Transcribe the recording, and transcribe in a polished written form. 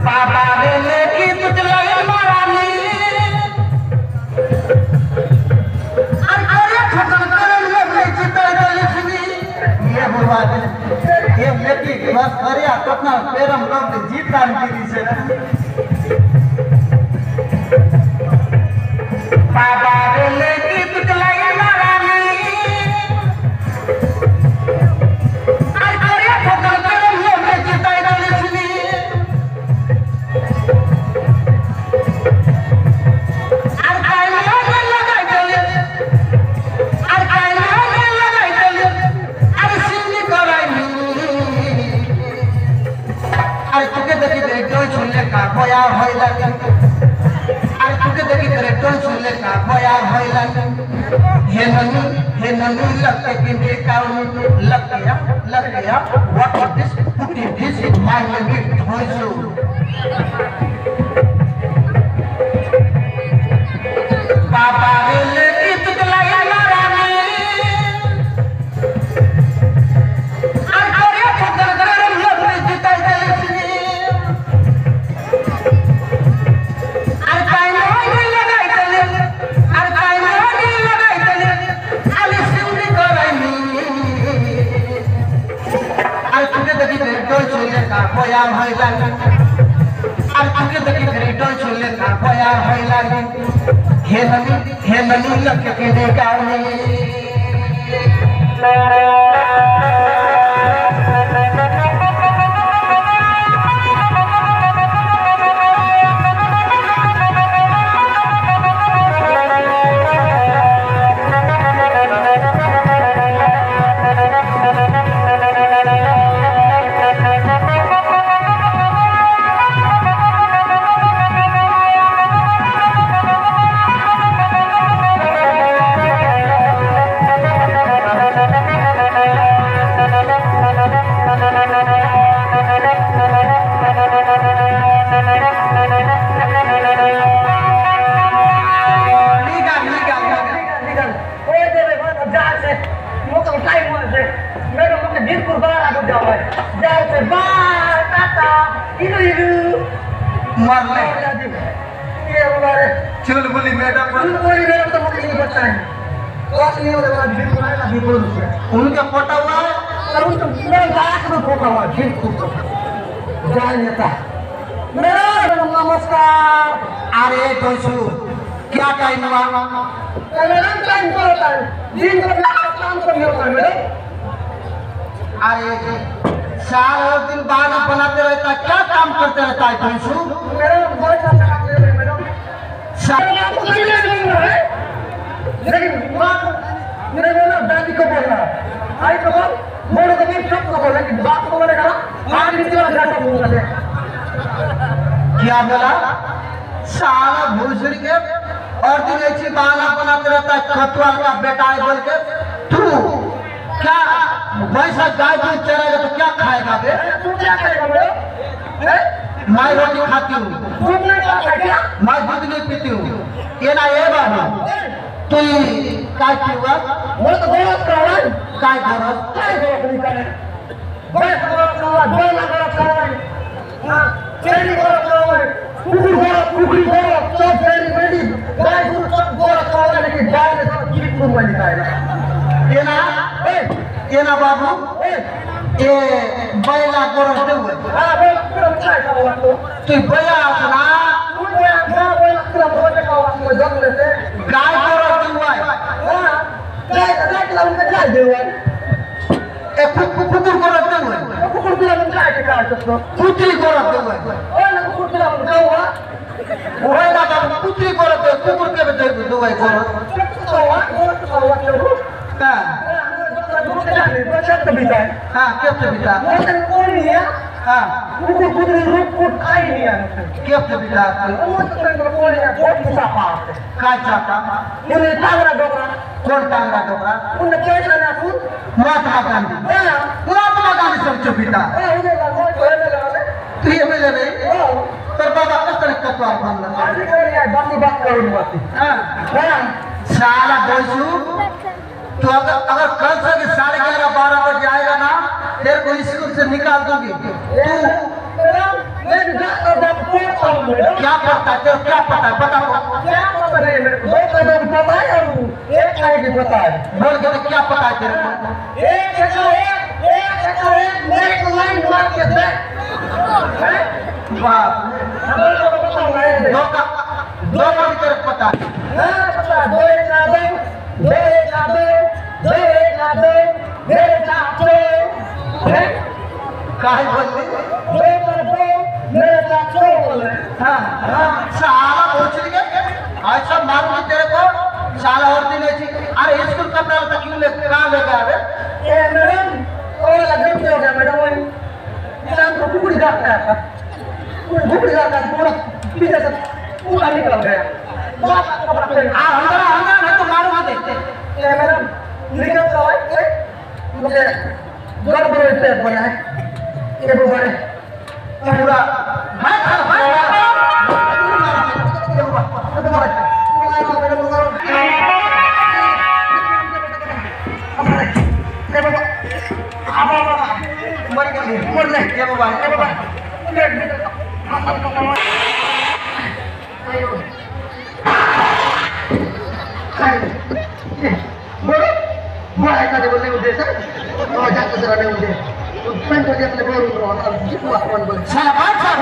बाबा ने लेकी तुझला मारानी अरे ठोकर करे ले चिता लिखनी ये बुआ ये लेकी बस अरे अपना पेरम लोग जीत राम की से बाबा ने लेकी तुझला मारानी अरे ठोकर करे ले चिता लिखनी बया होइलन अरे तुके देखि तेरे टोन सुनले का बया होइलन हे ननु लगते किंदे काउन लग गया what is this put this in my language होइसो बाबा रे लेकी तुकला मारानी अरे ठोकर करे लोग जिताई देली बया होइलन अरे तुके देखि तेरे टोन सुनले का बया होइलन हे ननु लग के दे गावनी चुलबुली मैडम तो मुझे नहीं पता है क्लास नहीं होने वाला दिन को आएगा भी बोल उनका फोटो हुआ और उनका मेरा लाख में फोटो हुआ दिन को जान लेता मेरा नमस्कार अरे दोस्तों क्या टाइम हुआ मेरा टाइम होता है दिन को काम कर होता है मेरे अरे सारा दिन बाल बनाते रहता क्या काम करते रहता है दोस्तों मेरा बहुत अच्छा काम कर रहे हैं मैडम लेकिन मेरे बोला दादी को बोल रहा आई तो बोल मोड़ को भी सब को बोल लेकिन बात को बोलेगा आज भी तेरा घाटा बोल रहा क्या बोला साला भूसड़ी के और दिन ऐसी बहाना बनाते रहता है खतवाल का बेटा है बोल के तू क्या वैसा गाय दूध चलेगा तो क्या खाएगा बे तू क्या करेगा मेरे मैं रोटी खाती हूँ मैं दूध नहीं पीती हूँ ये ना ये बाबू तू काय हुआ वो तो गलत कर रहा है काय गलत नहीं करे गलत कर रहा है चेरी गलत कर रहा है कुकुर गलत सब चेरी बेटी गाय दूध सब गलत कर रहा है लेकिन गाय ने सब कीट को बन निकाला ये ना बाबू ये बैला गरज दे हुए हां बैला पूरा मिठाई खा रहा तू बैला अपना तू बैला पूरा भोज का वो जंगल से गाय गरज दे हुआ हां गाय का उनका गाय दे हुआ ए कुकुर गरज दे हुआ कुकुर पूरा मिठाई खा सकतो कुत्री गरज दे हुआ ओ ना कुकुर पूरा मिठाई हुआ वो है ना कुत्री गरज दे कुकुर के दे हुआ गरज हां हाँ क्या बिता हाँ कुकुर रूप को खाई लिया क्या बिता काय चाहता उन्हें टांगरा डोकरा कौन टांगरा डोकरा उन्हें कैसा ना तू महात्मा गांधी सब चुपिता तू ये मिले नहीं पर बाबा किस तरह कतवार बनना बात करूँगा हाँ साला बोलूं तो अगर कल से 11:30-12 बजे आएगा ना तेरे को स्कूल से निकाल दूंगी। क्या पता है तेरे, क्या पता है, बता क्या पता नहीं मेरे को, 2 कदम पता है और 1 आगे की पता है। बोल के तो क्या पता है तेरे को? एक मेरे को लाइन मार के दे। बाप हमें तो बताऊंगा ये। दो का भी तेरे को पता है। हाँ पता, 2 1 का 2, 2 1 का 2, 2 1 का 2, मेरे साथ 2 है। काहे बोल रही? 2 पर 2 मेरे साथ 2 बोल रहे। हाँ साला पूछ लिया ऐसा मारूंगी तेरे को साला और दिन ऐसी। अरे स्कूल कपड़ा होता क्यों ले कहाँ लेके आवे? ए मैडम और लगन हो गया मैडम, वही इंसान को कुकुड़ी जाता है, कुकुड़ी जाता है पूरा पीछे से पूरा निकल गया। बात कपड़ा पहन अंदर नहीं तो मारूंगा देखते। ए मैडम निकल तो है मुझे गड़बड़ से बना है ये बोले पूरा भाई मर ले ये बाबा बोलो बोला का दे बोलने उद्देश्य तो जाके जरा ने उद्देश्य तो फ्रेंड को जैसे बोल रहा हूं अब कितना अपन बोल साला भाई साहब